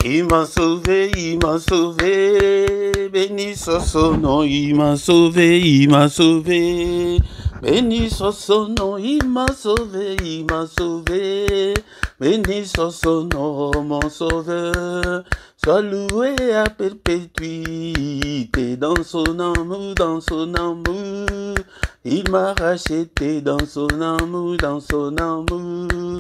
Il m'a sauvé, il m'a sauvé, béni soit son nom, il m'a sauvé, il m'a sauvé. Béni soit son nom, il m'a sauvé, il m'a sauvé. Béni soit son nom, mon sauveur. Sois loué à perpétuité dans son amour, dans son amour. Il m'a racheté dans son amour, dans son amour.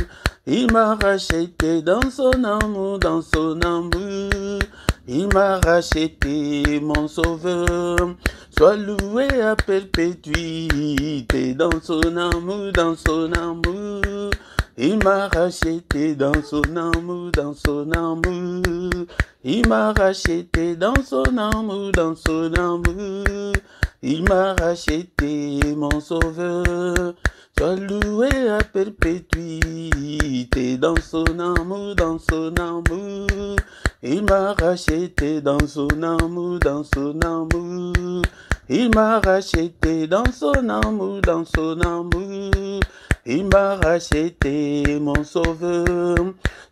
Il m'a racheté dans son amour, dans son amour. Il m'a racheté, mon sauveur. Sois loué à perpétuité dans son amour, dans son amour. Il m'a racheté dans son amour, dans son amour. Il m'a racheté dans son amour, dans son amour. Il m'a racheté, mon sauveur. Sois loué à perpétuité dans son amour, dans son amour. Il m'a racheté dans son amour, dans son amour. Il m'a racheté dans son amour, dans son amour. Il m'a racheté, mon sauveur.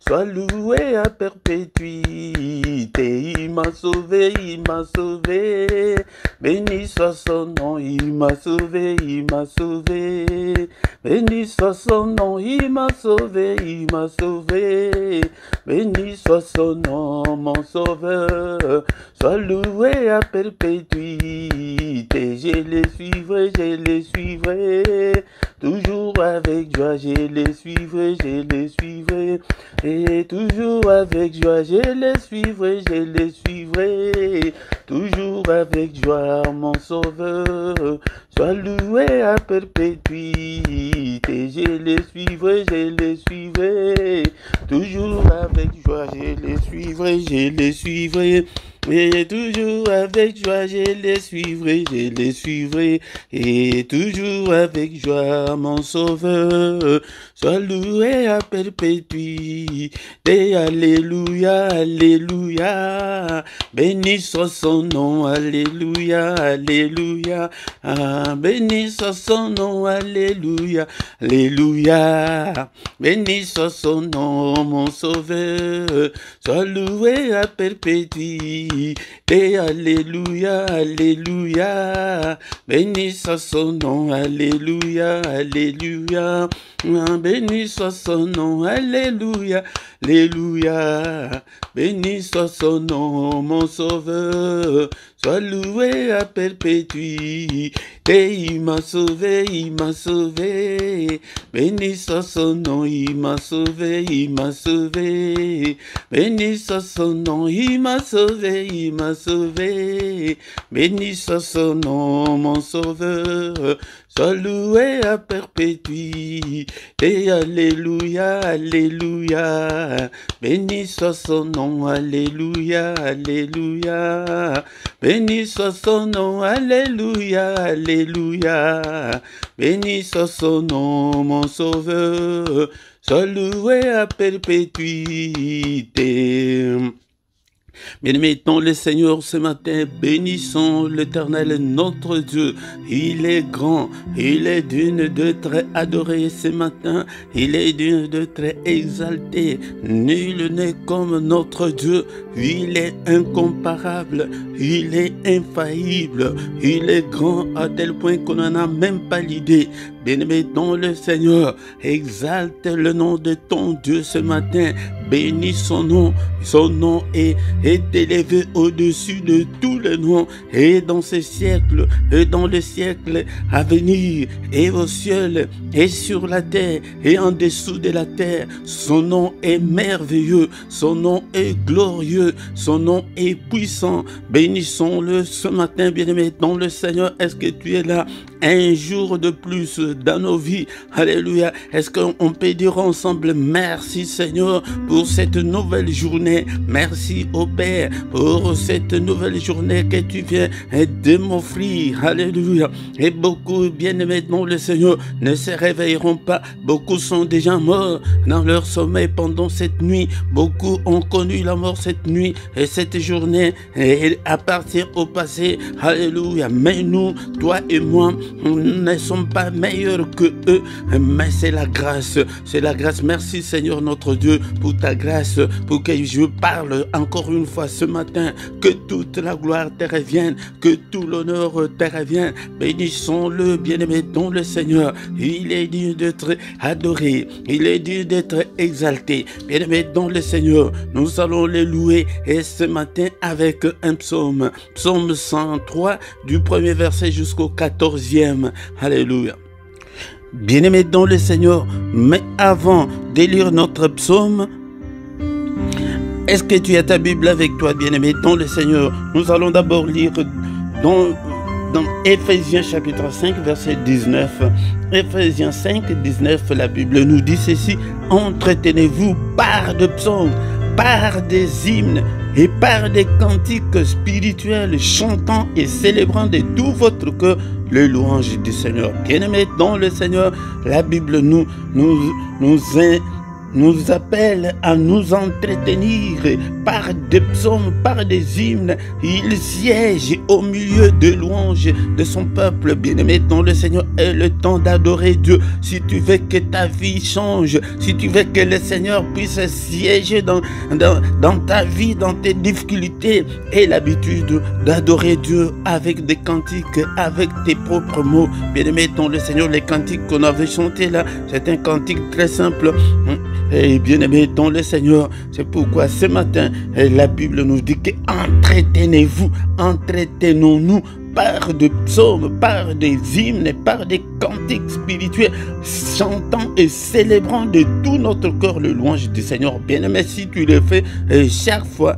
Sois loué à perpétuité. Il m'a sauvé, il m'a sauvé. Béni soit son nom, il m'a sauvé, il m'a sauvé. Béni soit son nom, il m'a sauvé, il m'a sauvé. Béni soit son nom, mon sauveur. Sois loué à perpétuité. Je les suivrai, je les suivrai. Toujours avec joie, je les suivrai, je les suivrai. Et toujours avec joie, je les suivrai, je les suivrai. Toujours avec joie, mon sauveur. Sois loué à perpétuité. Je les suivrai, je les suivrai. Toujours avec joie, je les suivrai, je les suivrai. Et toujours avec joie, je les suivrai, je les suivrai. Et toujours avec joie, mon sauveur. Sois loué à perpétuité. Alléluia, alléluia. Béni soit son nom, alléluia, alléluia. Ah, béni soit son nom, alléluia, alléluia. Béni soit son nom, mon sauveur. Sois loué à perpétuité. Et alléluia, alléluia. Béni soit son nom, alléluia, alléluia. Béni soit son nom, alléluia, alléluia. Béni soit son nom, mon sauveur. Sois loué à perpétuité. Il m'a sauvé, il m'a sauvé. Béni soit son nom, il m'a sauvé, il m'a sauvé. Béni soit son nom, il m'a sauvé, il m'a sauvé. Béni soit son nom, mon sauveur. Sois loué à perpétuité. Alléluia, alléluia. Béni soit son nom, alléluia, alléluia. Béni soit son nom, alléluia, alléluia. Béni soit son nom, mon sauveur. Sois loué à perpétuité. Bien-aimés dans le Seigneur, ce matin, bénissons l'Éternel, notre Dieu. Il est grand, il est d'une de très adoré ce matin, il est d'une de très exalté. Nul n'est comme notre Dieu, il est incomparable, il est infaillible, il est grand à tel point qu'on n'en a même pas l'idée. Bien-aimés dans le Seigneur, exalte le nom de ton Dieu ce matin, bénis son nom est élevé au-dessus de tous les noms, et dans ce siècle, et dans le siècle à venir, et au ciel, et sur la terre, et en dessous de la terre. Son nom est merveilleux, son nom est glorieux, son nom est puissant. Bénissons-le ce matin, bien-aimé dans le Seigneur. Est-ce que tu es là un jour de plus dans nos vies? Alléluia. Est-ce qu'on peut dire ensemble merci Seigneur pour cette nouvelle journée? Merci au Père pour cette nouvelle journée que tu viens de m'offrir. Alléluia. Et beaucoup, bien-aimés dans le Seigneur, ne se réveilleront pas. Beaucoup sont déjà morts dans leur sommeil pendant cette nuit. Beaucoup ont connu la mort cette nuit et cette journée et à partir au passé. Alléluia. Mais nous, toi et moi, nous ne sommes pas meilleurs meilleurs que eux, mais c'est la grâce, c'est la grâce. Merci Seigneur notre Dieu pour ta grâce, pour que je parle encore une fois ce matin, que toute la gloire te revienne, que tout l'honneur te revienne. Bénissons-le, bien-aimé, dont le Seigneur, il est digne d'être adoré, il est digne d'être exalté. Bien-aimé, dont le Seigneur, nous allons le louer, et ce matin avec un psaume, psaume 103, du premier verset jusqu'au 14e. Alléluia. Bien-aimé dans le Seigneur, mais avant de lire notre psaume, est-ce que tu as ta Bible avec toi, bien-aimé dans le Seigneur? Nous allons d'abord lire dans Éphésiens chapitre 5, verset 19. Éphésiens 5, 19, la Bible nous dit ceci: entretenez-vous par de psaumes, par des hymnes et par des cantiques spirituels, chantant et célébrant de tout votre cœur le louange du Seigneur. Bien-aimés dans le Seigneur, la Bible nous appelle à nous entretenir par des psaumes, par des hymnes. Il siège au milieu de louanges de son peuple. Bien-aimé dans le Seigneur, est le temps d'adorer Dieu. Si tu veux que ta vie change, si tu veux que le Seigneur puisse siéger dans ta vie, dans tes difficultés, aie l'habitude d'adorer Dieu avec des cantiques, avec tes propres mots. Bien-aimé dans le Seigneur, les cantiques qu'on avait chantés là, c'est un cantique très simple. Et bien-aimé dans le Seigneur, c'est pourquoi ce matin, la Bible nous dit que entretenez-vous, entretenons-nous par des psaumes, par des hymnes, par des cantiques spirituels, chantant et célébrant de tout notre cœur le louange du Seigneur. Bien-aimé, si tu le fais chaque fois,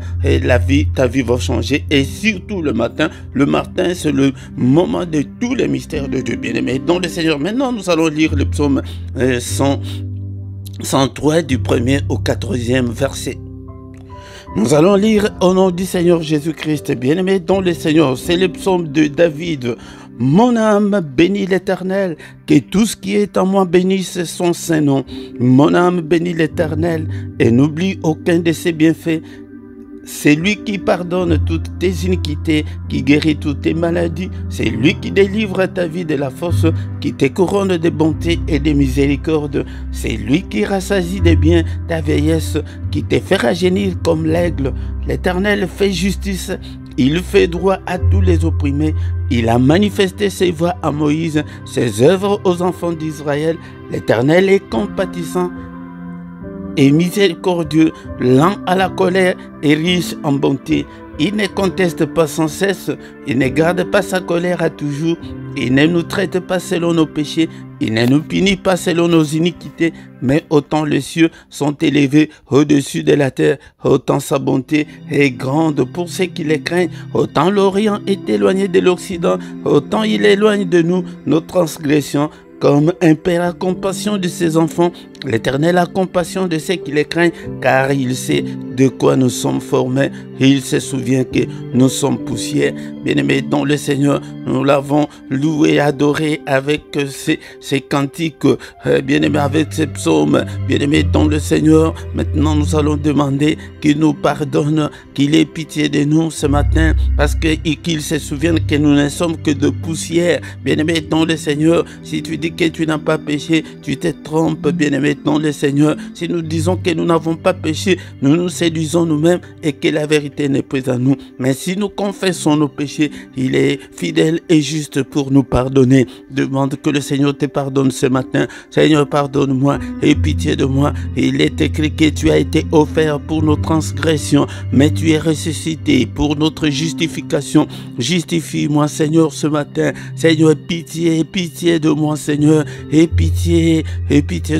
ta vie va changer. Et surtout le matin c'est le moment de tous les mystères de Dieu. Bien-aimé dans le Seigneur. Maintenant, nous allons lire le psaume 103 du 1er au 14e verset. Nous allons lire au nom du Seigneur Jésus-Christ. Bien-aimé dans le Seigneur, c'est le psaume de David. Mon âme bénit l'Éternel, que tout ce qui est en moi bénisse son saint nom. Mon âme bénit l'Éternel et n'oublie aucun de ses bienfaits. C'est lui qui pardonne toutes tes iniquités, qui guérit toutes tes maladies. C'est lui qui délivre ta vie de la fosse, qui te couronne de bonté et de miséricorde. C'est lui qui rassasie de bien ta vieillesse, qui te fait rajeunir comme l'aigle. L'Éternel fait justice, il fait droit à tous les opprimés. Il a manifesté ses voies à Moïse, ses œuvres aux enfants d'Israël. L'Éternel est compatissant et miséricordieux, lent à la colère et riche en bonté. Il ne conteste pas sans cesse, il ne garde pas sa colère à toujours, il ne nous traite pas selon nos péchés, il ne nous punit pas selon nos iniquités, mais autant les cieux sont élevés au-dessus de la terre, autant sa bonté est grande pour ceux qui les craignent, autant l'Orient est éloigné de l'Occident, autant il éloigne de nous nos transgressions. Comme un père a compassion de ses enfants, l'Éternel a compassion de ceux qui les craignent, car il sait de quoi nous sommes formés. Il se souvient que nous sommes poussière. Bien-aimés dans le Seigneur, nous l'avons loué, adoré avec ces cantiques, bien-aimés avec ces psaumes. Bien-aimés dans le Seigneur, maintenant nous allons demander qu'il nous pardonne, qu'il ait pitié de nous ce matin, parce qu'il se souvienne que nous ne sommes que de poussière. Bien-aimés dans le Seigneur, si tu dis que tu n'as pas péché, tu te trompes, bien-aimé dans le Seigneur. Si nous disons que nous n'avons pas péché, nous nous séduisons nous-mêmes et que la vérité n'est pas à nous. Mais si nous confessons nos péchés, il est fidèle et juste pour nous pardonner. Demande que le Seigneur te pardonne ce matin. Seigneur, pardonne-moi et pitié de moi. Il est écrit que tu as été offert pour nos transgressions, mais tu es ressuscité pour notre justification. Justifie-moi, Seigneur, ce matin. Seigneur, pitié de moi, Seigneur, et pitié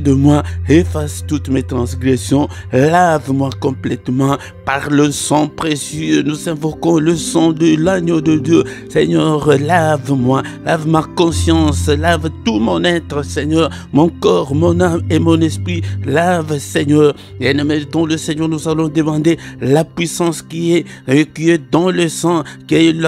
de moi, efface toutes mes transgressions, lave-moi complètement par le sang précieux. Nous invoquons le sang de l'agneau de Dieu. Seigneur, lave-moi, lave ma conscience, lave tout mon être, Seigneur, mon corps, mon âme et mon esprit. Lave, Seigneur. Bien-aimé dans le Seigneur, nous allons demander la puissance qui est dans le sang,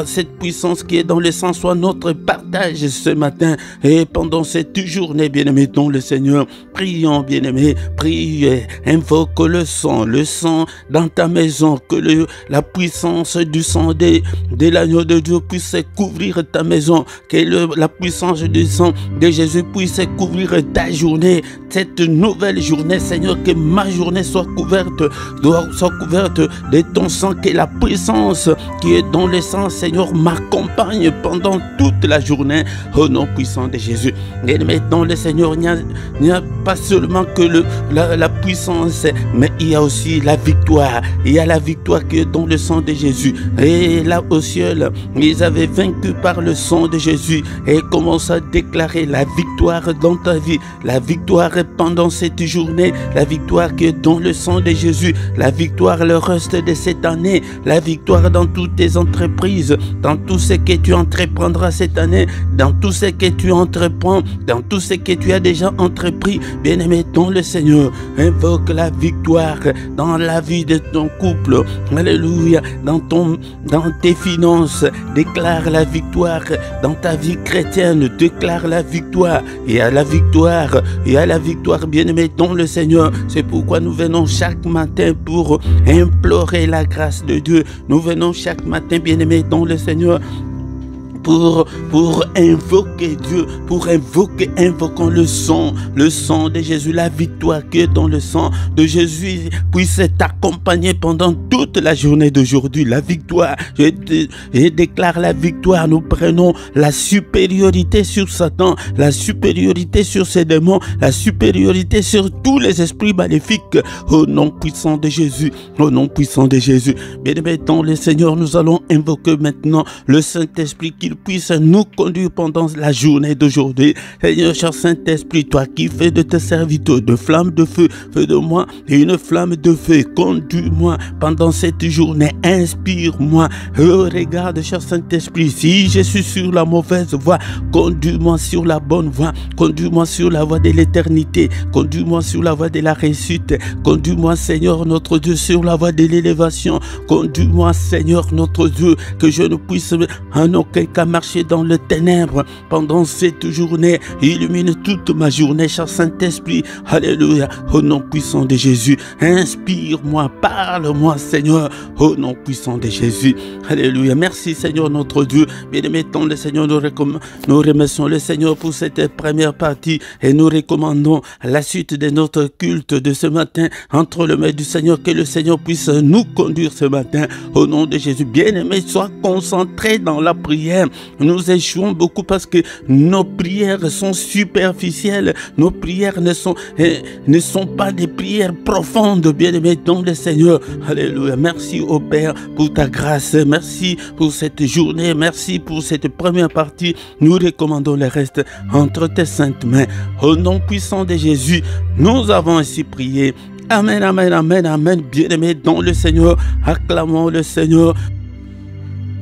cette puissance qui est dans le sang soit notre partage ce matin et pendant cette journée, bien-aimé dans le Seigneur. Prions, bien-aimé, prie, invoque le sang dans ta maison. maison, que la puissance du sang de l'agneau de Dieu puisse couvrir ta maison, que la puissance du sang de Jésus puisse couvrir ta journée, cette nouvelle journée, Seigneur, que ma journée soit couverte de ton sang, que la puissance qui est dans le sang, Seigneur, m'accompagne pendant toute la journée, au nom puissant de Jésus. Et maintenant, le Seigneur, il n'y a pas seulement que la puissance, mais il y a aussi la victoire. Il y a la victoire qui est dans le sang de Jésus. Et là au ciel, ils avaient vaincu par le sang de Jésus et commencent à déclarer la victoire dans ta vie, la victoire pendant cette journée, la victoire qui est dans le sang de Jésus, la victoire le reste de cette année, la victoire dans toutes tes entreprises, dans tout ce que tu entreprendras cette année, dans tout ce que tu entreprends, dans tout ce que tu as déjà entrepris. Bien-aimé dans le Seigneur, invoque la victoire dans la vie de ton couple, alléluia, dans tes finances, déclare la victoire dans ta vie chrétienne, déclare la victoire. Il y a la victoire, il y a la victoire, bien-aimé dans le Seigneur. C'est pourquoi nous venons chaque matin pour implorer la grâce de Dieu. Nous venons chaque matin, bien-aimé dans le Seigneur, pour invoquer Dieu, invoquons le sang de Jésus, la victoire qui est dans le sang de Jésus puisse t'accompagner pendant toute la journée d'aujourd'hui. La victoire, je déclare la victoire. Nous prenons la supériorité sur Satan, la supériorité sur ses démons, la supériorité sur tous les esprits maléfiques, au nom puissant de Jésus, au nom puissant de Jésus. Bien-aimé dans le Seigneur, nous allons invoquer maintenant le Saint-Esprit qui puisse nous conduire pendant la journée d'aujourd'hui. Seigneur, cher Saint-Esprit, toi qui fais de tes serviteurs de flammes de feu, fais de moi une flamme de feu. Conduis-moi pendant cette journée. Inspire-moi. Regarde, cher Saint-Esprit, si je suis sur la mauvaise voie, conduis-moi sur la bonne voie. Conduis-moi sur la voie de l'éternité. Conduis-moi sur la voie de la réussite. Conduis-moi, Seigneur, notre Dieu, sur la voie de l'élévation. Conduis-moi, Seigneur, notre Dieu, que je ne puisse en aucun cas marcher dans le ténèbre pendant cette journée. Illumine toute ma journée, cher Saint-Esprit. Alléluia. Au nom puissant de Jésus, inspire-moi, parle-moi, Seigneur, au nom puissant de Jésus. Alléluia. Merci, Seigneur, notre Dieu. Bien-aimé dans le Seigneur, nous remercions le Seigneur pour cette première partie et nous recommandons la suite de notre culte de ce matin entre les mains du Seigneur. Que le Seigneur puisse nous conduire ce matin au nom de Jésus. Bien-aimé, sois concentré dans la prière. Nous échouons beaucoup parce que nos prières sont superficielles. Nos prières ne sont pas des prières profondes, bien-aimés dans le Seigneur. Alléluia. Merci au Père pour ta grâce. Merci pour cette journée. Merci pour cette première partie. Nous recommandons le reste entre tes saintes mains. Au nom puissant de Jésus, nous avons ainsi prié. Amen, amen, amen, amen. Bien-aimés dans le Seigneur, acclamons le Seigneur.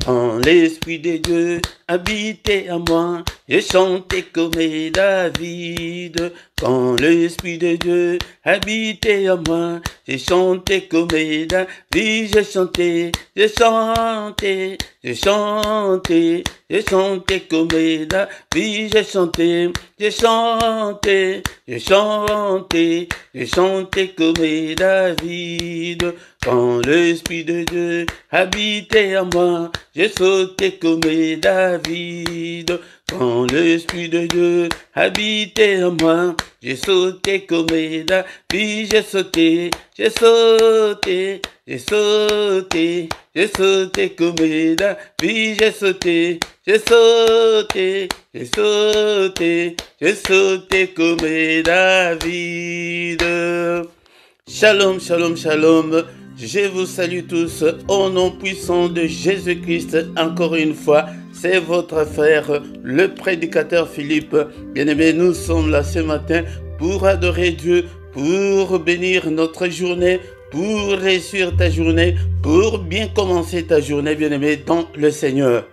Quand l'Esprit de Dieu habitait à moi, j'ai chanté comme David. Quand l'Esprit de Dieu habitait à moi, j'ai chanté comme David. J'ai chanté, j'ai chanté, j'ai chanté, j'ai chanté comme David. J'ai chanté, j'ai chanté, j'ai chanté, j'ai chanté comme David. Quand l'Esprit de Dieu habitait à moi, j'ai sauté comme David. Quand l'Esprit de Dieu habitait en moi, j'ai sauté comme David. J'ai sauté, j'ai sauté, j'ai sauté, j'ai sauté comme David. J'ai sauté, j'ai sauté, j'ai sauté, j'ai sauté comme David. Shalom, shalom, shalom. Je vous salue tous au nom puissant de Jésus-Christ. Encore une fois, c'est votre frère, le prédicateur Philippe. Bien-aimés, nous sommes là ce matin pour adorer Dieu, pour bénir notre journée, pour réussir ta journée, pour bien commencer ta journée, bien-aimé, dans le Seigneur.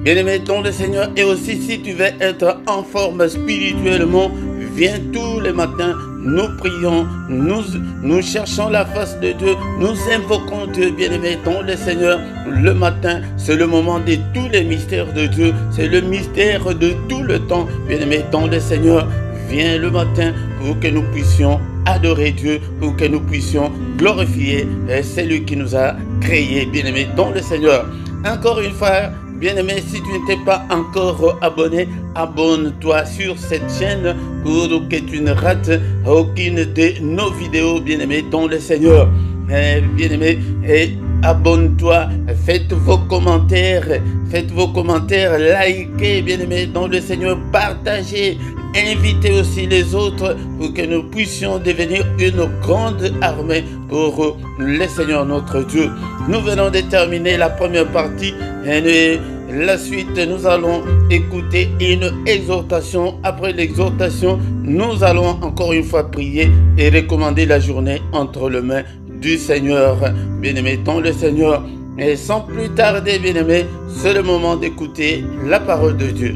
Bien-aimé dans le Seigneur, et aussi si tu veux être en forme spirituellement, viens tous les matins, nous prions, nous cherchons la face de Dieu, nous invoquons Dieu, bien-aimé dans le Seigneur. Le matin, c'est le moment de tous les mystères de Dieu, c'est le mystère de tout le temps, bien-aimé dans le Seigneur. viens le matin pour que nous puissions adorer Dieu, pour que nous puissions glorifier celui qui nous a créés, bien-aimés, dans le Seigneur. Encore une fois, bien-aimé, si tu n'étais pas encore abonné, abonne-toi sur cette chaîne pour que tu ne rates aucune de nos vidéos, bien-aimé, dans le Seigneur. Bien-aimé, et abonne-toi, faites vos commentaires, likez, bien-aimé, dans le Seigneur, partagez, invitez aussi les autres pour que nous puissions devenir une grande armée pour le Seigneur notre Dieu. Nous venons de terminer la première partie et la suite, nous allons écouter une exhortation. Après l'exhortation, nous allons encore une fois prier et recommander la journée entre les mains du Seigneur. Bien-aimé, dans le Seigneur. Et sans plus tarder, bien-aimé, c'est le moment d'écouter la parole de Dieu.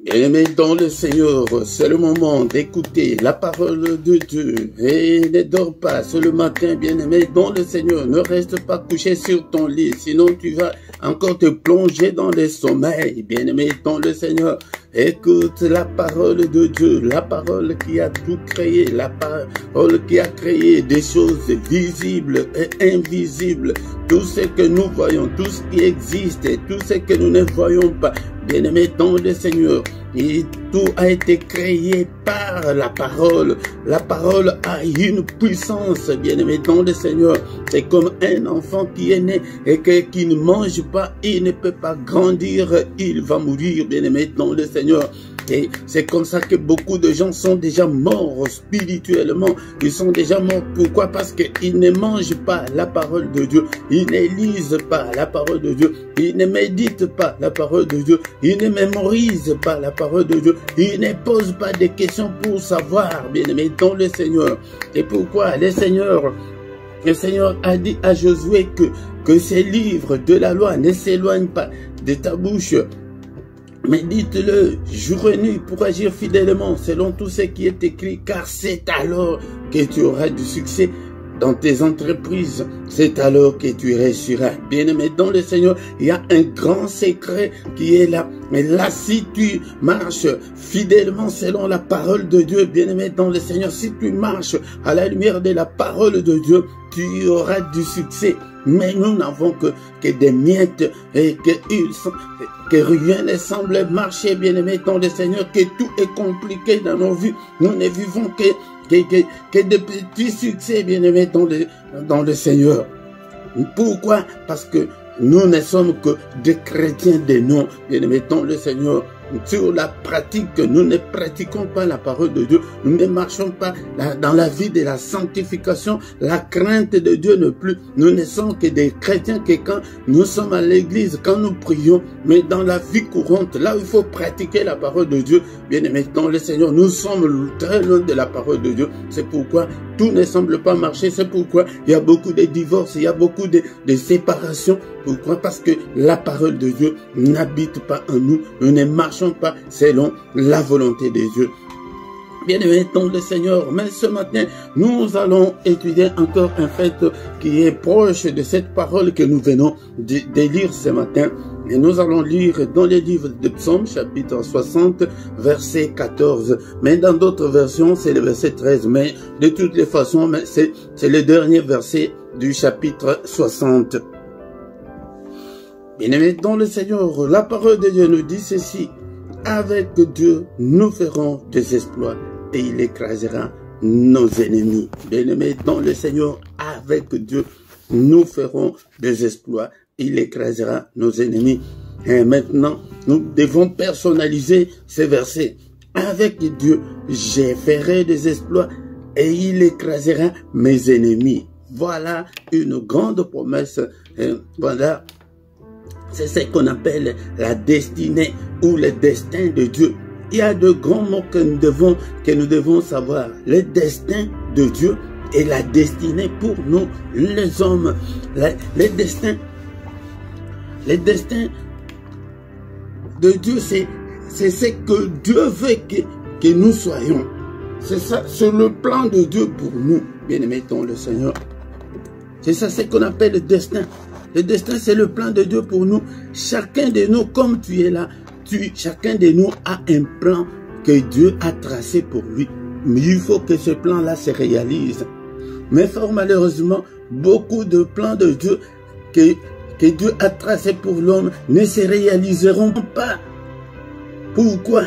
Bien-aimé, dans le Seigneur, c'est le moment d'écouter la parole de Dieu. Et ne dors pas ce le matin, bien-aimé, dans le Seigneur. Ne reste pas couché sur ton lit, sinon tu vas encore te plonger dans le sommeil. Bien-aimé, dans le Seigneur, écoute la parole de Dieu, la parole qui a tout créé, la parole qui a créé des choses visibles et invisibles. Tout ce que nous voyons, tout ce qui existe et tout ce que nous ne voyons pas. Bien-aimé, dans le Seigneur, et tout a été créé par la parole. La parole a une puissance, bien-aimé, dans le Seigneur. C'est comme un enfant qui est né et qui ne mange pas, il ne peut pas grandir, il va mourir, bien-aimé, dans le Seigneur. Et c'est comme ça que beaucoup de gens sont déjà morts spirituellement. Ils sont déjà morts. Pourquoi? Parce qu'ils ne mangent pas la parole de Dieu. Ils ne lisent pas la parole de Dieu. Ils ne méditent pas la parole de Dieu. Ils ne mémorisent pas la parole de Dieu. Ils ne posent pas de questions pour savoir, bien-aimé, dans le Seigneur. Et pourquoi le Seigneur a dit à Josué que ces livres de la loi ne s'éloignent pas de ta bouche. Médite-le jour et nuit pour agir fidèlement selon tout ce qui est écrit, car c'est alors que tu auras du succès dans tes entreprises. C'est alors que tu réussiras. Bien-aimé, dans le Seigneur, il y a un grand secret qui est là. Mais là, si tu marches fidèlement selon la parole de Dieu, bien-aimé, dans le Seigneur, si tu marches à la lumière de la parole de Dieu, tu auras du succès. Mais nous n'avons que des miettes et que rien ne semble marcher, bien-aimé, dans le Seigneur, que tout est compliqué dans nos vies. Nous ne vivons que de petits succès, bien-aimé, dans le Seigneur. Pourquoi? Parce que nous ne sommes que des chrétiens de nom, bien-aimé, dans le Seigneur. Sur la pratique, nous ne pratiquons pas la parole de Dieu, nous ne marchons pas dans la vie de la sanctification, la crainte de Dieu ne plus. Nous ne sommes que des chrétiens que quand nous sommes à l'église, quand nous prions, mais dans la vie courante, là où il faut pratiquer la parole de Dieu, bien aimé, dans le Seigneur, nous sommes très loin de la parole de Dieu. C'est pourquoi tout ne semble pas marcher, c'est pourquoi il y a beaucoup de divorces, il y a beaucoup de séparations. Pourquoi? Parce que la parole de Dieu n'habite pas en nous, nous ne marchons pas selon la volonté de Dieu. Bien-aimés dans le Seigneur, mais ce matin, nous allons étudier encore un fait qui est proche de cette parole que nous venons de lire ce matin. Et nous allons lire dans les livres de Psaume, chapitre 60, verset 14. Mais dans d'autres versions, c'est le verset 13. Mais de toutes les façons, c'est le dernier verset du chapitre 60. Bien-aimés dans le Seigneur, la parole de Dieu nous dit ceci. Avec Dieu, nous ferons des exploits et il écrasera nos ennemis. Bien-aimés dans le Seigneur, avec Dieu, nous ferons des exploits. Il écrasera nos ennemis. Et maintenant, nous devons personnaliser ces versets. Avec Dieu, je ferai des exploits et il écrasera mes ennemis. Voilà une grande promesse. Voilà. C'est ce qu'on appelle la destinée ou le destin de Dieu. Il y a de grands mots que nous devons savoir. Le destin de Dieu et la destinée pour nous, les hommes. Le destin de Dieu, c'est ce que Dieu veut que nous soyons. C'est ça, c'est le plan de Dieu pour nous, bien-aimés dans le Seigneur. C'est ça ce qu'on appelle le destin. Le destin, c'est le plan de Dieu pour nous. Chacun de nous, comme tu es là, chacun de nous a un plan que Dieu a tracé pour lui. Mais il faut que ce plan-là se réalise. Mais fort malheureusement, beaucoup de plans de Dieu que Dieu a tracés pour l'homme ne se réaliseront pas. Pourquoi?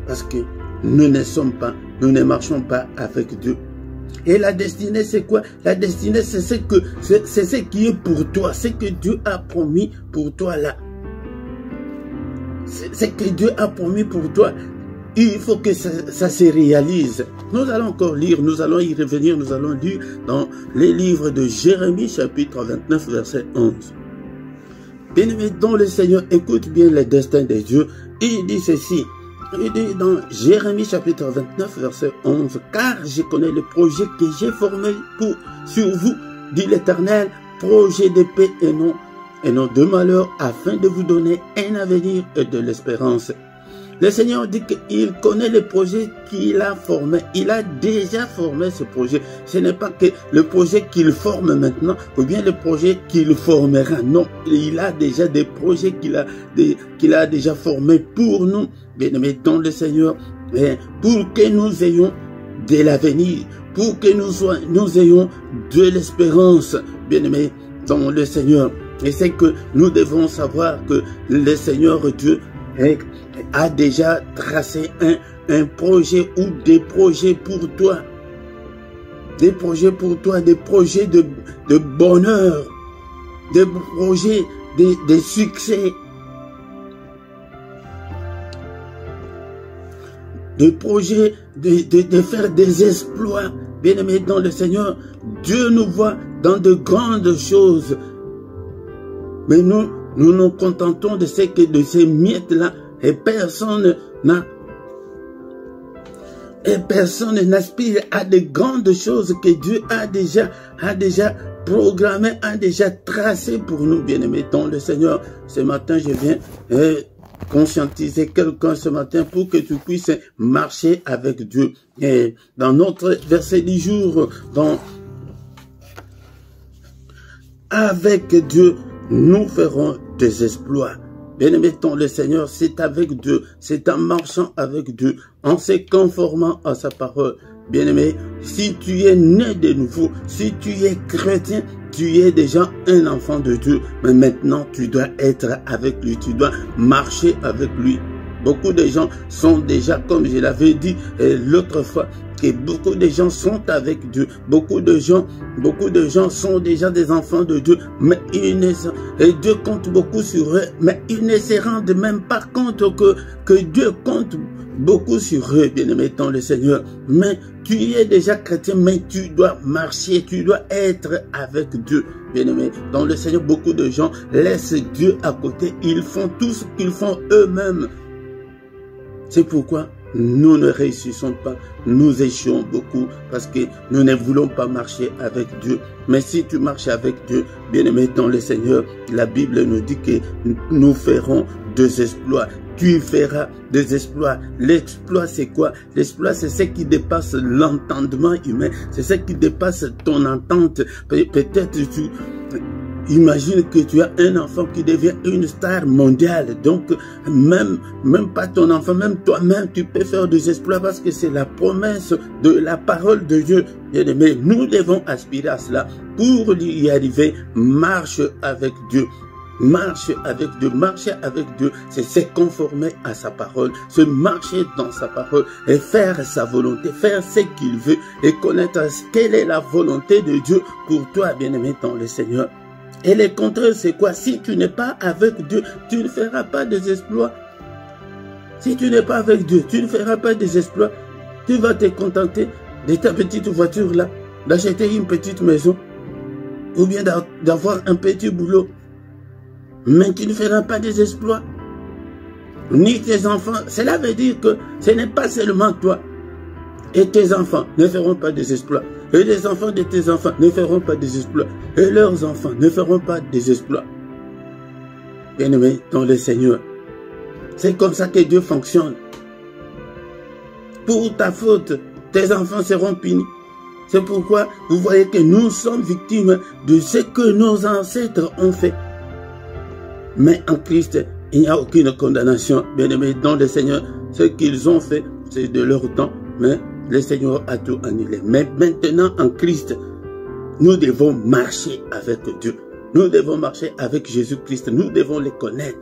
Parce que nous ne marchons pas avec Dieu. Et la destinée, c'est quoi? La destinée, c'est ce qui est pour toi, ce que Dieu a promis pour toi là. C'est ce que Dieu a promis pour toi. Il faut que ça se réalise. Nous allons encore lire, nous allons y revenir, nous allons lire dans les livres de Jérémie, chapitre 29, verset 11. Bien-aimé, dans le Seigneur, écoute bien les destins de Dieu. Il dit ceci. Il dit dans Jérémie chapitre 29 verset 11, « Car je connais le projet que j'ai formé sur vous, dit l'Éternel, projet de paix et non de malheur, afin de vous donner un avenir et de l'espérance. » Le Seigneur dit qu'il connaît le projet qu'il a formé. Il a déjà formé ce projet. Ce n'est pas que le projet qu'il forme maintenant ou bien le projet qu'il formera. Non, il a déjà des projets qu'il a déjà formés pour nous. Bien-aimés dans le Seigneur, pour que nous ayons de l'avenir, pour que nous ayons de l'espérance. Bien-aimés dans le Seigneur. Et c'est que nous devons savoir que le Seigneur Dieu a déjà tracé un projet ou des projets pour toi. Des projets pour toi, des projets de bonheur, des projets de succès, des projets de faire des exploits. Bien-aimés dans le Seigneur, Dieu nous voit dans de grandes choses. Mais nous nous contentons de ces miettes-là. Et personne n'aspire à de grandes choses que Dieu a déjà programmées, a déjà tracées pour nous, bien-aimés dans le Seigneur. Ce matin, je viens conscientiser quelqu'un ce matin pour que tu puisses marcher avec Dieu. Et dans notre verset du jour, avec Dieu, nous ferons des exploits. Bien-aimé dans le Seigneur, c'est avec Dieu, c'est en marchant avec Dieu, en se conformant à sa parole. Bien-aimé, si tu es né de nouveau, si tu es chrétien, tu es déjà un enfant de Dieu. Mais maintenant, tu dois être avec lui, tu dois marcher avec lui. Beaucoup de gens sont déjà, comme je l'avais dit l'autre fois, que beaucoup de gens sont avec Dieu. Beaucoup de gens sont déjà des enfants de Dieu, mais et Dieu compte beaucoup sur eux, mais ils ne se rendent même pas compte que Dieu compte beaucoup sur eux, bien-aimés dans le Seigneur. Mais tu es déjà chrétien, mais tu dois marcher, tu dois être avec Dieu, bien-aimés dans le Seigneur. Beaucoup de gens laissent Dieu à côté, ils font tout ce qu'ils font eux-mêmes. C'est pourquoi nous ne réussissons pas, nous échouons beaucoup parce que nous ne voulons pas marcher avec Dieu. Mais si tu marches avec Dieu, bien-aimé dans le Seigneur, la Bible nous dit que nous ferons des exploits. Tu feras des exploits. L'exploit, c'est quoi? L'exploit, c'est ce qui dépasse l'entendement humain. C'est ce qui dépasse ton entente. Peut-être tu... Imagine que tu as un enfant qui devient une star mondiale. Donc, même pas ton enfant, même toi-même, tu peux faire des exploits parce que c'est la promesse de la parole de Dieu. Bien-aimé, nous devons aspirer à cela. Pour y arriver, marche avec Dieu. Marche avec Dieu, c'est se conformer à sa parole, se marcher dans sa parole et faire sa volonté, faire ce qu'il veut et connaître quelle est la volonté de Dieu pour toi, bien-aimé dans le Seigneur. Et le contraire, c'est quoi? Si tu n'es pas avec Dieu, tu ne feras pas des exploits. Si tu n'es pas avec Dieu, tu ne feras pas des exploits. Tu vas te contenter de ta petite voiture là, d'acheter une petite maison, ou bien d'avoir un petit boulot. Mais tu ne feras pas des exploits. Ni tes enfants. Cela veut dire que ce n'est pas seulement toi. Et tes enfants ne feront pas des exploits. Et les enfants de tes enfants ne feront pas des exploits. Et leurs enfants ne feront pas des exploits. Bien-aimés dans le Seigneur, c'est comme ça que Dieu fonctionne. Pour ta faute, tes enfants seront punis. C'est pourquoi vous voyez que nous sommes victimes de ce que nos ancêtres ont fait. Mais en Christ, il n'y a aucune condamnation. Bien-aimés dans le Seigneur, Ce qu'ils ont fait, c'est de leur temps, mais le Seigneur a tout annulé. Mais maintenant, en Christ, nous devons marcher avec Dieu. Nous devons marcher avec Jésus-Christ. Nous devons les connaître.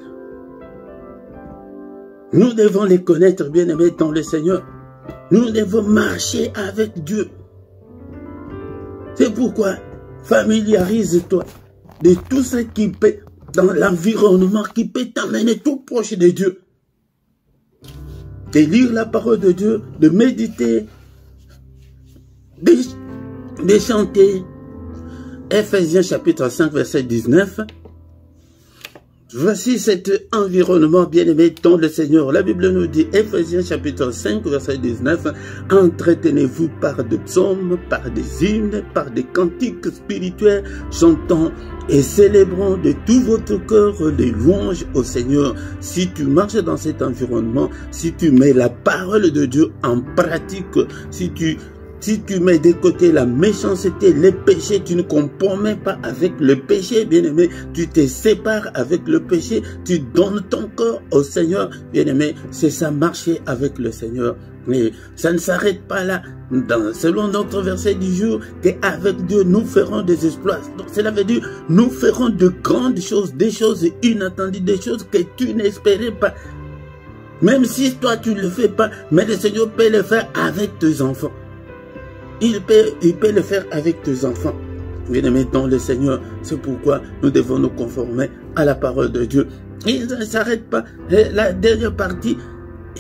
Nous devons les connaître, bien-aimés, dans le Seigneur. Nous devons marcher avec Dieu. C'est pourquoi, familiarise-toi de tout ce qui peut, dans l'environnement, qui peut t'amener tout proche de Dieu. De lire la parole de Dieu, de méditer, de chanter. Ephésiens chapitre 5, verset 19. Voici cet environnement bien-aimé dans le Seigneur. La Bible nous dit, Ephésiens chapitre 5, verset 19, entretenez-vous par des psaumes, par des hymnes, par des cantiques spirituels, chantant et célébrant de tout votre cœur les louanges au Seigneur. Si tu marches dans cet environnement, si tu mets la parole de Dieu en pratique, si tu mets de côté la méchanceté, les péchés, tu ne compromets pas avec le péché, bien-aimé, tu te sépares avec le péché, tu donnes ton corps au Seigneur, bien-aimé, c'est ça, marcher avec le Seigneur. Mais ça ne s'arrête pas là. Selon notre verset du jour, qu'avec Dieu, nous ferons des exploits. Donc cela veut dire, nous ferons de grandes choses, des choses inattendues, des choses que tu n'espérais pas. Même si toi, tu ne le fais pas, mais le Seigneur peut le faire avec tes enfants. Il peut le faire avec tes enfants. Bien-aimés dans le Seigneur, c'est pourquoi nous devons nous conformer à la parole de Dieu. Il ne s'arrête pas. La dernière partie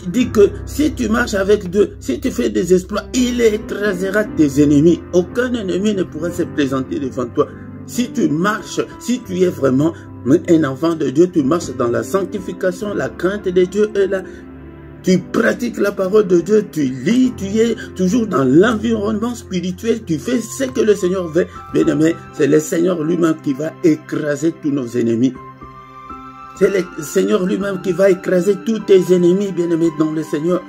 dit que si tu marches avec Dieu, si tu fais des exploits, il écrasera tes ennemis. Aucun ennemi ne pourra se présenter devant toi. Si tu marches, si tu es vraiment un enfant de Dieu, tu marches dans la sanctification, la crainte de Dieu est là. Tu pratiques la parole de Dieu, tu lis, tu es toujours dans l'environnement spirituel, tu fais ce que le Seigneur veut. Bien-aimé, c'est le Seigneur lui-même qui va écraser tous nos ennemis. C'est le Seigneur lui-même qui va écraser tous tes ennemis, bien-aimé, dans le Seigneur.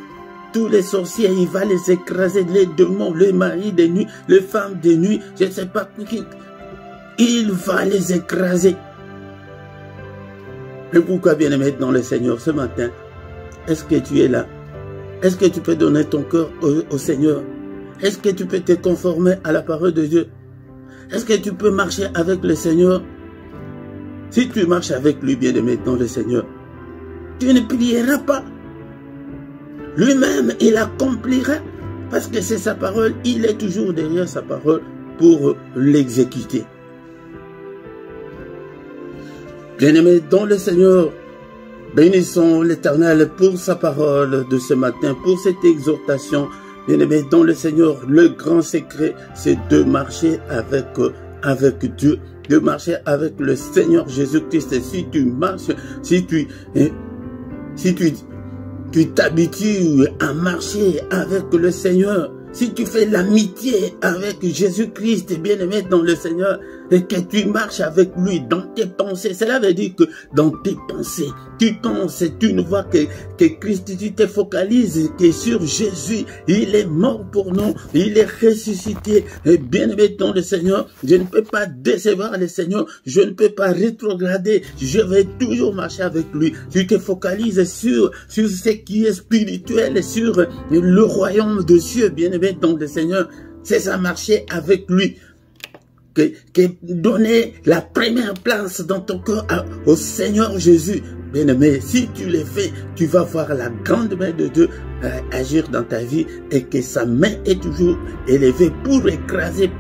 Tous les sorciers, il va les écraser, les démons, les maris de nuit, les femmes de nuit, je ne sais pas qui. Il va les écraser. Et pourquoi, bien-aimé, dans le Seigneur, ce matin, est-ce que tu es là? Est-ce que tu peux donner ton cœur au Seigneur? Est-ce que tu peux te conformer à la parole de Dieu? Est-ce que tu peux marcher avec le Seigneur? Si tu marches avec lui, bien-aimé, dans le Seigneur, tu ne prieras pas. Lui-même, il accomplira. Parce que c'est sa parole, il est toujours derrière sa parole pour l'exécuter. Bien-aimé, dans le Seigneur, bénissons l'Éternel pour sa parole de ce matin, pour cette exhortation. Bien-aimé, dans le Seigneur, le grand secret, c'est de marcher avec Dieu, de marcher avec le Seigneur Jésus-Christ. Et si tu marches, si tu t'habitues à marcher avec le Seigneur, si tu fais l'amitié avec Jésus-Christ, bien-aimé dans le Seigneur, et que tu marches avec lui dans tes pensées, cela veut dire que dans tes pensées, tu penses, tu ne vois que Christ, tu te focalises que sur Jésus, il est mort pour nous, il est ressuscité, et bien-aimé dans le Seigneur, je ne peux pas décevoir le Seigneur, je ne peux pas rétrograder, je vais toujours marcher avec lui. Tu te focalises sur ce qui est spirituel, sur le royaume de Dieu, bien-aimé dans le Seigneur, c'est ça, marcher avec lui. Que donner la première place dans ton cœur au Seigneur Jésus. Bien-aimé, si tu le fais, tu vas voir la grande main de Dieu agir dans ta vie et que sa main est toujours élevée pour écraser,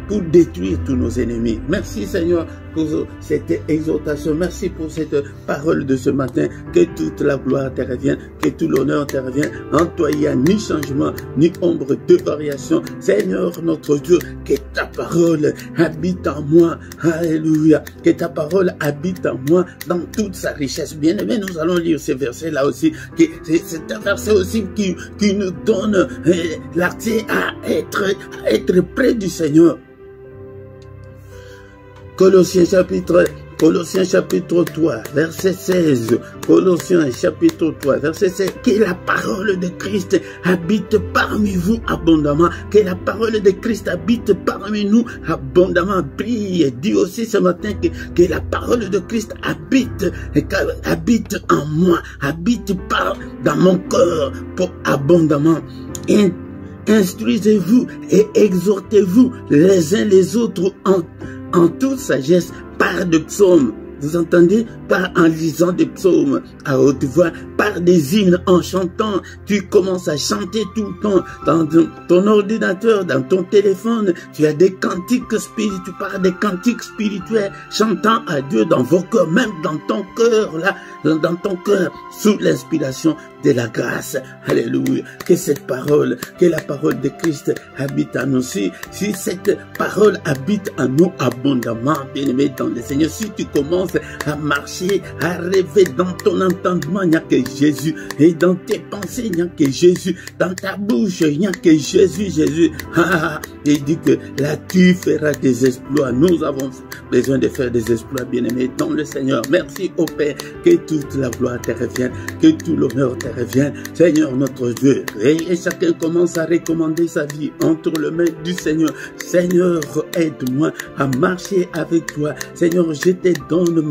pour détruire tous nos ennemis. Merci Seigneur pour cette exhortation. Merci pour cette parole de ce matin. Que toute la gloire te revienne, que tout l'honneur te revienne. En toi, il n'y a ni changement, ni ombre de variation. Seigneur notre Dieu, que ta parole habite en moi. Alléluia. Que ta parole habite en moi dans toute sa richesse. Bien-aimé, nous allons lire ces versets-là aussi. C'est un verset aussi qui nous donne l'accès à être près du Seigneur. Colossiens chapitre Colossiens chapitre 3, verset 16. Colossiens chapitre 3, verset 16. Que la parole de Christ habite parmi vous abondamment. Que la parole de Christ habite parmi nous abondamment. Prie et dis aussi ce matin que la parole de Christ habite en moi, habite dans mon cœur pour abondamment. Instruisez-vous et exhortez-vous les uns les autres en toute sagesse par de psaumes. Vous entendez? Pas en lisant des psaumes à haute voix, par des hymnes, en chantant. Tu commences à chanter tout le temps. Dans ton ordinateur, dans ton téléphone, tu as des cantiques spirituels, tu parles des cantiques spirituels, chantant à Dieu dans vos cœurs, même dans ton cœur, là, dans ton cœur, sous l'inspiration de la grâce. Alléluia. Que cette parole, que la parole de Christ habite en nous. Si cette parole habite en nous abondamment, bien-aimé dans le Seigneur, si tu commences à marcher, à rêver dans ton entendement, il n'y a que Jésus. Et dans tes pensées, il n'y a que Jésus. Dans ta bouche, il n'y a que Jésus, Jésus. Il dit que là, tu feras des exploits. Nous avons besoin de faire des exploits, bien-aimés dans le Seigneur. Merci au Père, que toute la gloire te revienne, que tout l'honneur te revienne, Seigneur notre Dieu. Et chacun commence à recommander sa vie entre les mains du Seigneur. Seigneur, aide-moi à marcher avec toi. Seigneur, je te donne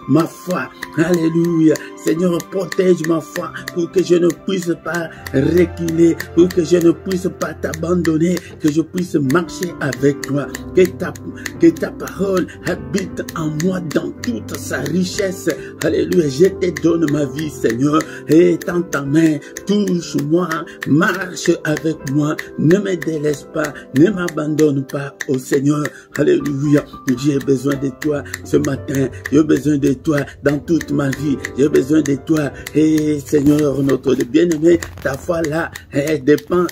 ma foi. Alléluia. Seigneur, protège ma foi pour que je ne puisse pas reculer, pour que je ne puisse pas t'abandonner, que je puisse marcher avec toi. Que ta parole habite en moi dans toute sa richesse. Alléluia. Je te donne ma vie, Seigneur. Et tends ta main, touche-moi, marche avec moi. Ne me délaisse pas, ne m'abandonne pas, oh Seigneur. Alléluia. J'ai besoin de toi ce matin. J'ai besoin de toi dans toute ma vie. J'ai besoin de toi. Et Seigneur, notre bien-aimé, ta foi là, elle dépend,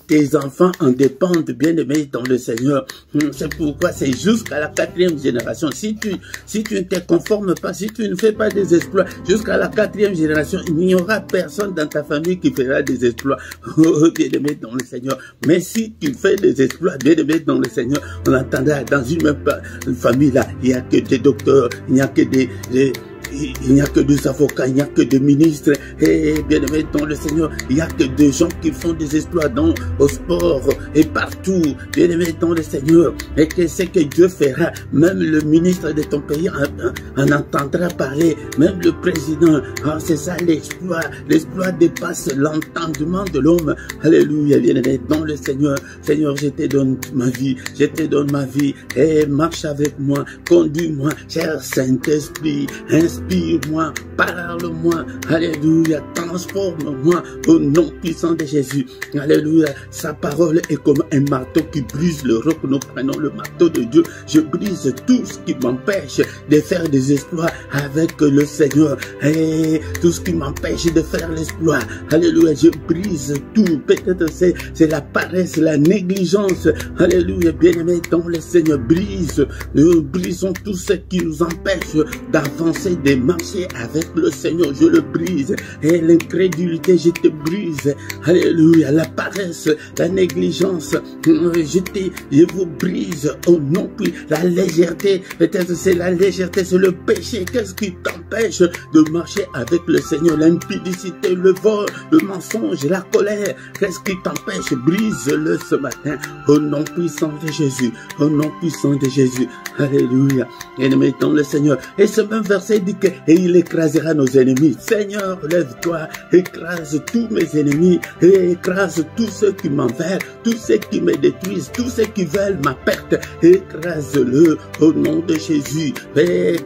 tes enfants en dépendent, bien-aimé, dans le Seigneur. C'est pourquoi c'est jusqu'à la 4e génération. Si tu ne te conformes pas, si tu ne fais pas des exploits, jusqu'à la 4e génération, il n'y aura personne dans ta famille qui fera des exploits, bien-aimé, dans le Seigneur. Mais si tu fais des exploits, bien-aimé, dans le Seigneur, on entendra dans une même famille là, il n'y a que des docteurs, il n'y a que il n'y a que des avocats, il n'y a que des ministres. Et bien aimé dans le Seigneur, il n'y a que des gens qui font des exploits au sport et partout. Bien aimé dans le Seigneur. Et que c'est que Dieu fera. Même le ministre de ton pays en entendra parler. Même le président. C'est ça l'exploit. L'exploit dépasse l'entendement de l'homme. Alléluia. Bien aimé dans le Seigneur. Seigneur, je te donne ma vie. Je te donne ma vie. Et marche avec moi. Conduis-moi. Cher Saint-Esprit. Inspire-moi, parle-moi, alléluia, transforme-moi au nom puissant de Jésus, alléluia. Sa parole est comme un marteau qui brise le roc. Nous prenons le marteau de Dieu. Je brise tout ce qui m'empêche de faire des exploits avec le Seigneur, et tout ce qui m'empêche de faire l'exploit, alléluia, je brise tout. Peut-être c'est la paresse, la négligence, alléluia, bien-aimé dans le Seigneur, nous brisons tout ce qui nous empêche d'avancer, de marcher avec le Seigneur. Je le brise. Et l'incrédulité, je te brise. Alléluia. La paresse, la négligence, je vous brise au nom puis la légèreté. Peut-être c'est la légèreté, c'est le péché. Qu'est-ce qui t'empêche de marcher avec le Seigneur? L'impudicité, le vol, le mensonge, la colère. Qu'est-ce qui t'empêche? Brise-le ce matin au nom puissant de Jésus. Au nom puissant de Jésus. Alléluia. Ennemi dans le Seigneur. Et ce même verset dit que et il écrasera nos ennemis. Seigneur, lève-toi, écrase tous mes ennemis, et écrase tous ceux qui m'envers, tous ceux qui me détruisent, tous ceux qui veulent ma perte. Écrase-le au nom de Jésus. Et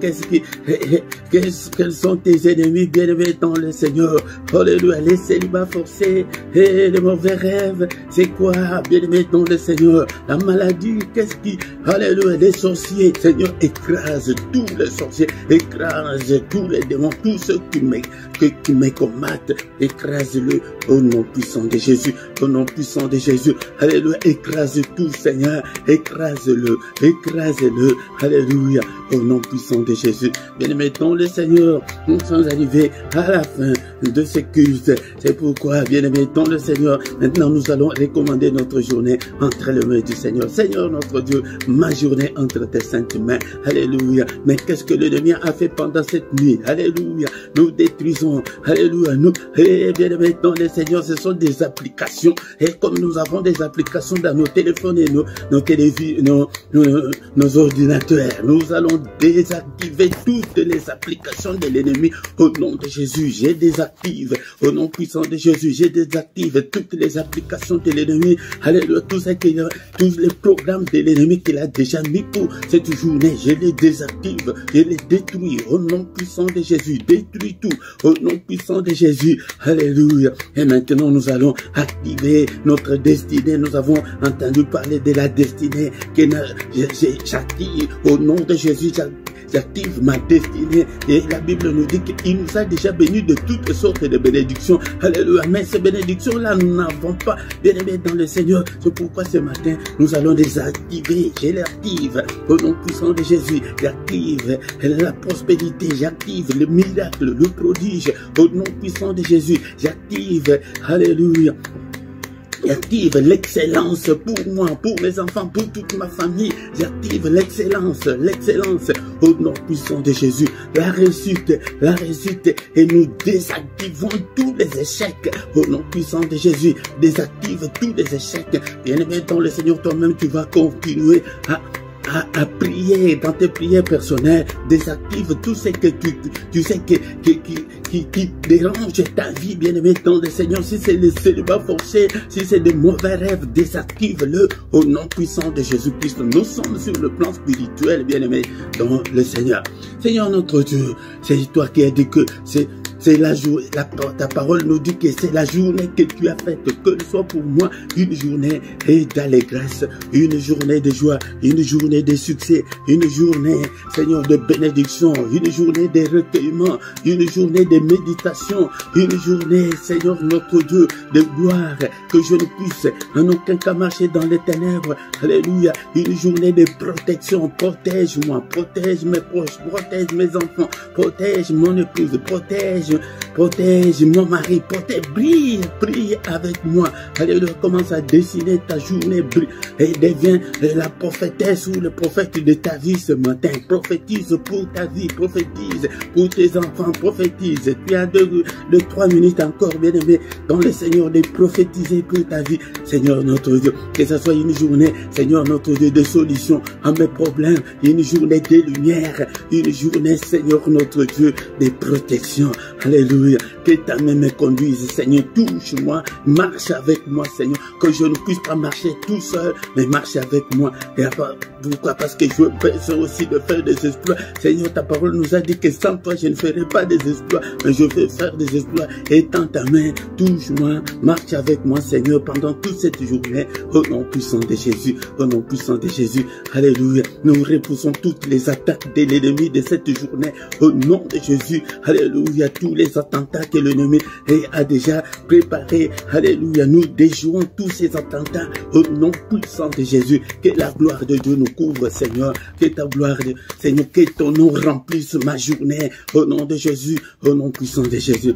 quels sont tes ennemis, bien-aimés dans le Seigneur? Alléluia. Les célibats forcés et les mauvais rêves, c'est quoi, bien-aimés dans le Seigneur? La maladie, qu'est-ce qui, alléluia, les sorciers, Seigneur, écrase tous les sorciers, écrase écrase tous les démons, tous ceux qui me combattent, écrase-le au nom puissant de Jésus, au nom puissant de Jésus. Alléluia, écrase tout, Seigneur, écrase-le, écrase-le. Alléluia, au nom puissant de Jésus. Bien-aimés dans le Seigneur, nous sommes arrivés à la fin de ce culte. C'est pourquoi, bien-aimés dans le Seigneur, maintenant nous allons recommander notre journée entre les mains du Seigneur. Seigneur notre Dieu, ma journée entre tes saintes mains. Alléluia. Mais qu'est-ce que l'ennemi a fait pendant cette nuit? Alléluia. Nous détruisons. Alléluia. Nous, bien-aimés dans le Seigneur, ce sont des applications. Et comme nous avons des applications dans nos téléphones et nos ordinateurs, nous allons désactiver toutes les applications de l'ennemi au nom de Jésus. Je désactive au nom puissant de Jésus. Je désactive toutes les applications de l'ennemi. Alléluia. Tous les programmes de l'ennemi qu'il a déjà mis pour cette journée, je les désactive. Je les détruis au nom puissant de Jésus. Détruis tout au nom puissant de Jésus. Alléluia. Et maintenant nous allons activer notre destinée. Nous avons entendu parler de la destinée que j'active au nom de Jésus. J'active ma destinée. Et la Bible nous dit qu'il nous a déjà bénis de toutes sortes de bénédictions. Alléluia. Mais ces bénédictions-là, nous n'avons pas bien aimé dans le Seigneur. C'est pourquoi ce matin, nous allons les activer. Je les active au nom puissant de Jésus. J'active la prospérité. J'active le miracle, le prodige au nom puissant de Jésus. J'active, alléluia. J'active l'excellence pour moi, pour mes enfants, pour toute ma famille. J'active l'excellence, l'excellence au nom puissant de Jésus. La réussite, et nous désactivons tous les échecs au nom puissant de Jésus. Désactive tous les échecs. Bien-aimé dans le Seigneur, toi-même, tu vas continuer à prier dans tes prières personnelles. Désactive tout ce que tu sais qui dérange ta vie, bien-aimé dans le Seigneur. Si c'est le célibat forcé, si c'est des mauvais rêves, désactive-le au nom puissant de Jésus-Christ. Nous sommes sur le plan spirituel, bien-aimé dans le Seigneur. Seigneur notre Dieu, c'est toi qui as dit que c'est la journée, ta parole nous dit que c'est la journée que tu as faite, que ce soit pour moi une journée d'allégresse, une journée de joie, une journée de succès, une journée, Seigneur, de bénédiction, une journée de recueillement, une journée de méditation, une journée, Seigneur, notre Dieu, de gloire, que je ne puisse en aucun cas marcher dans les ténèbres. Alléluia. Une journée de protection. Protège-moi, protège mes proches, protège mes enfants, protège mon épouse, protège mon mari, brille avec moi. Alléluia, commence à dessiner ta journée, brille et deviens la prophétesse ou le prophète de ta vie ce matin. Prophétise pour ta vie, prophétise pour tes enfants, prophétise. Tu as 3 minutes encore, bien-aimé, dans le Seigneur, de prophétiser pour ta vie. Seigneur notre Dieu, que ce soit une journée, Seigneur notre Dieu, de solution à mes problèmes, une journée de lumière, une journée, Seigneur notre Dieu, de protection. Alléluia. Que ta main me conduise, Seigneur. Touche-moi, marche avec moi, Seigneur. Que je ne puisse pas marcher tout seul, mais marche avec moi. Et pourquoi? Parce que je veux aussi de faire des exploits. Seigneur, ta parole nous a dit que sans toi, je ne ferai pas des exploits, mais je veux faire des exploits. Étends ta main, touche-moi, marche avec moi, Seigneur, pendant toute cette journée. Au nom puissant de Jésus, au nom puissant de Jésus. Alléluia. Nous repoussons toutes les attaques de l'ennemi de cette journée. Au nom de Jésus. Alléluia. Tous les attentats que l'ennemi a déjà préparés. Alléluia. Nous déjouons tous ces attentats au nom puissant de Jésus. Que la gloire de Dieu nous couvre, Seigneur. Que ta gloire, Seigneur, que ton nom remplisse ma journée. Au nom de Jésus, au nom puissant de Jésus.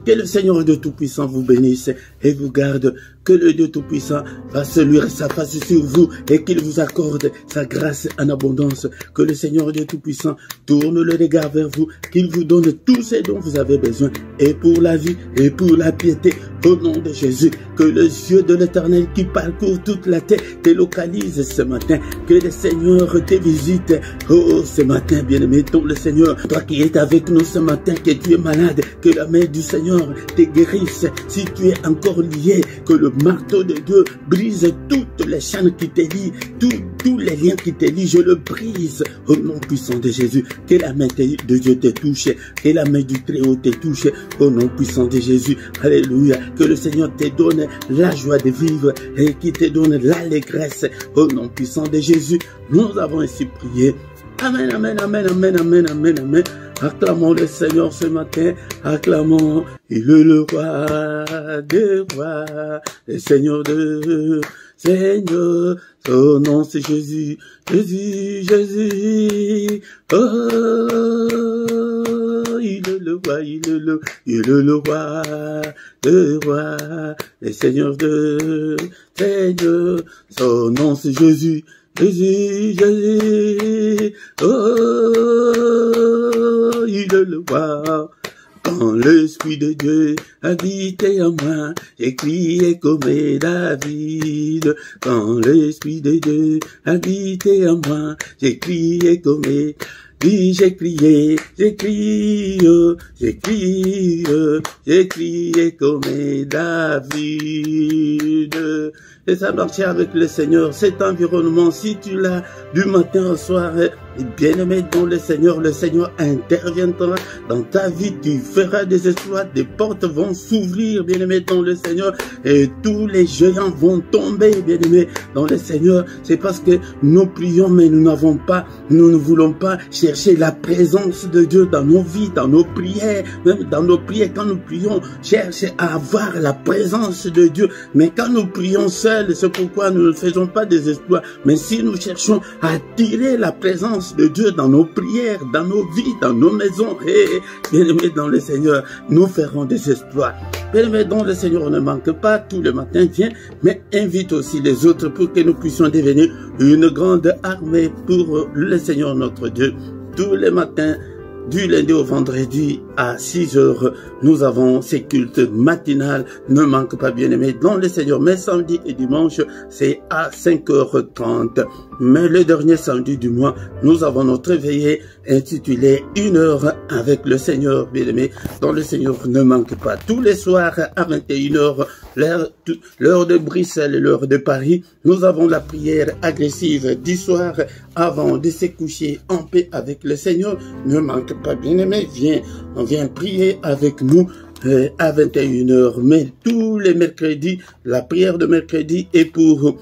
Que le Seigneur Dieu Tout-Puissant vous bénisse et vous garde. Que le Dieu Tout-Puissant fasse luire sa face sur vous et qu'il vous accorde sa grâce en abondance. Que le Seigneur Dieu Tout-Puissant tourne le regard vers vous, qu'il vous donne tout ce dont vous avez besoin, et pour la vie et pour la piété, au nom de Jésus. Que les yeux de l'Éternel qui parcourt toute la terre te localise ce matin. Que le Seigneur te visite, oh, ce matin, bien-aimé, ton le Seigneur, toi qui es avec nous ce matin, que tu es malade, que la main du Seigneur te guérisse. Si tu es encore lié, que le marteau de Dieu brise toutes les chaînes qui te lient, tous les liens qui te lient, je le brise au nom puissant de Jésus. Que la main de Dieu te touche, que la main du Très-Haut te touche au nom puissant de Jésus. Alléluia. Que le Seigneur te donne la joie de vivre et qu'il te donne l'allégresse au nom puissant de Jésus. Nous avons ainsi prié. Amen, amen, amen, amen, amen, amen, amen. Acclamons le Seigneur ce matin. Acclamons. Il est le roi des rois, le Seigneur de Seigneur. Son nom c'est Jésus, Jésus, Jésus. Oh, il est le roi, il est le roi, le roi, le Seigneur de Seigneur. Son nom c'est Jésus, Jésus, Jésus. Oh, il est le roi. Quand l'Esprit de Dieu habitait en moi, j'ai crié comme David. Quand l'Esprit de Dieu habitait en moi, j'ai crié comme David. Oui, j'ai crié comme David. Et ça marchait avec le Seigneur, cet environnement, si tu l'as du matin au soir, bien-aimé dans le Seigneur interviendra dans ta vie, tu feras des exploits, des portes vont s'ouvrir, bien-aimé dans le Seigneur, et tous les géants vont tomber, bien-aimé dans le Seigneur. C'est parce que nous prions, mais nous ne voulons pas chercher la présence de Dieu dans nos vies, dans nos prières, même dans nos prières, quand nous prions, cherche à avoir la présence de Dieu, mais quand nous prions seuls, c'est pourquoi nous ne faisons pas des exploits. Mais si nous cherchons à attirer la présence de Dieu dans nos prières, dans nos vies, dans nos maisons, et bien-aimés dans le Seigneur, nous ferons des exploits. Bien-aimés dans le Seigneur, ne manque pas, tout le matin, viens, mais invite aussi les autres pour que nous puissions devenir une grande armée pour le Seigneur notre Dieu. Tous les matins, du lundi au vendredi à 6 h, nous avons ces cultes matinales. Ne manque pas, bien-aimés dans le Seigneur. Mais samedi et dimanche, c'est à 5h30. Mais le dernier samedi du mois, nous avons notre veillée intitulée 1 heure avec le Seigneur, bien-aimés dans le Seigneur. Ne manque pas. Tous les soirs à 21 h, l'heure de Bruxelles et l'heure de Paris, nous avons la prière agressive du soir avant de se coucher en paix avec le Seigneur. Ne manque pas, bien-aimé, on vient prier avec nous à 21 h. Mais tous les mercredis, la prière de mercredi est pour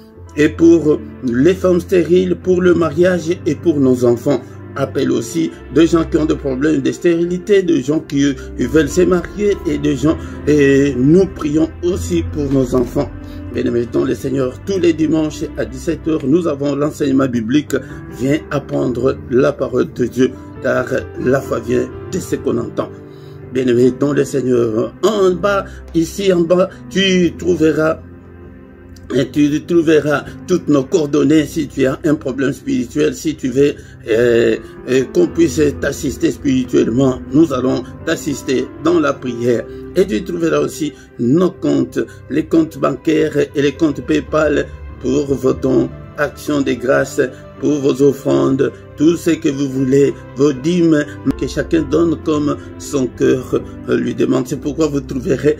les femmes stériles, pour le mariage et pour nos enfants. Appelle aussi des gens qui ont des problèmes de stérilité, des gens qui veulent se marier et des gens, et nous prions aussi pour nos enfants. Bien-aimés dans le Seigneur, tous les dimanches à 17 h, nous avons l'enseignement biblique. Viens apprendre la parole de Dieu, car la foi vient de ce qu'on entend. Bien-aimés dans le Seigneur, en bas, ici en bas, tu trouveras toutes nos coordonnées si tu as un problème spirituel, si tu veux qu'on puisse t'assister spirituellement. Nous allons t'assister dans la prière. Et tu trouveras aussi nos comptes, les comptes bancaires et les comptes PayPal pour vos dons, actions de grâce, pour vos offrandes, tout ce que vous voulez, vos dîmes, que chacun donne comme son cœur lui demande. C'est pourquoi vous trouverez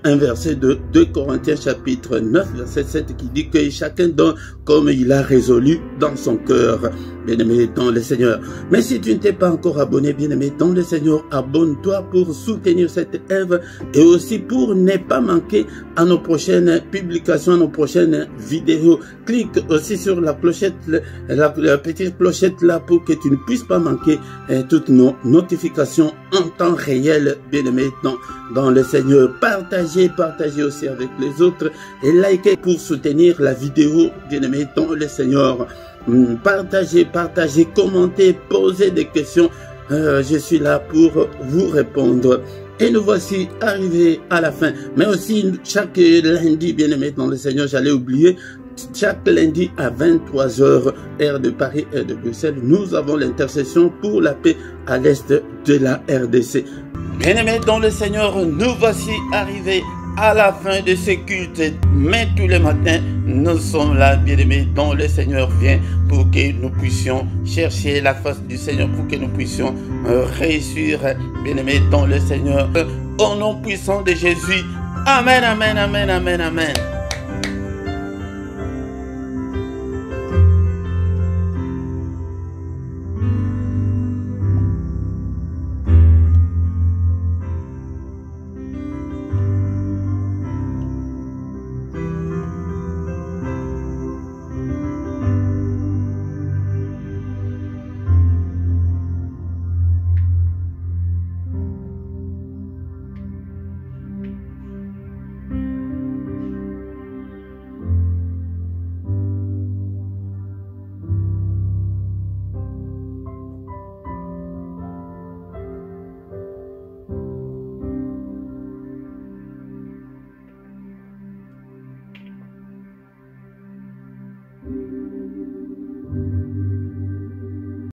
un verset de 2 Corinthiens chapitre 9, verset 7 qui dit que chacun donne comme il a résolu dans son cœur, bien-aimé dans le Seigneur. Mais si tu ne t'es pas encore abonné, bien-aimé dans le Seigneur, abonne-toi pour soutenir cette œuvre et aussi pour ne pas manquer à nos prochaines publications, à nos prochaines vidéos. Clique aussi sur la clochette, la petite clochette là pour que tu ne puisses pas manquer toutes nos notifications en temps réel, bien-aimé dans le Seigneur. Partagez aussi avec les autres et likez pour soutenir la vidéo, bien-aimé dans le Seigneur. Partagez, commentez, posez des questions. Je suis là pour vous répondre. Et nous voici arrivés à la fin. Mais aussi, chaque lundi, bien-aimé dans le Seigneur, j'allais oublier, chaque lundi à 23 h, heure de Paris, heure de Bruxelles, nous avons l'intercession pour la paix à l'est de la RDC. Bien-aimés dans le Seigneur, nous voici arrivés à la fin de ce culte. Mais tous les matins, nous sommes là, bien-aimés dans le Seigneur. Vient pour que nous puissions chercher la face du Seigneur, pour que nous puissions réussir, bien-aimés dans le Seigneur. Au nom puissant de Jésus. Amen, amen, amen, amen, amen.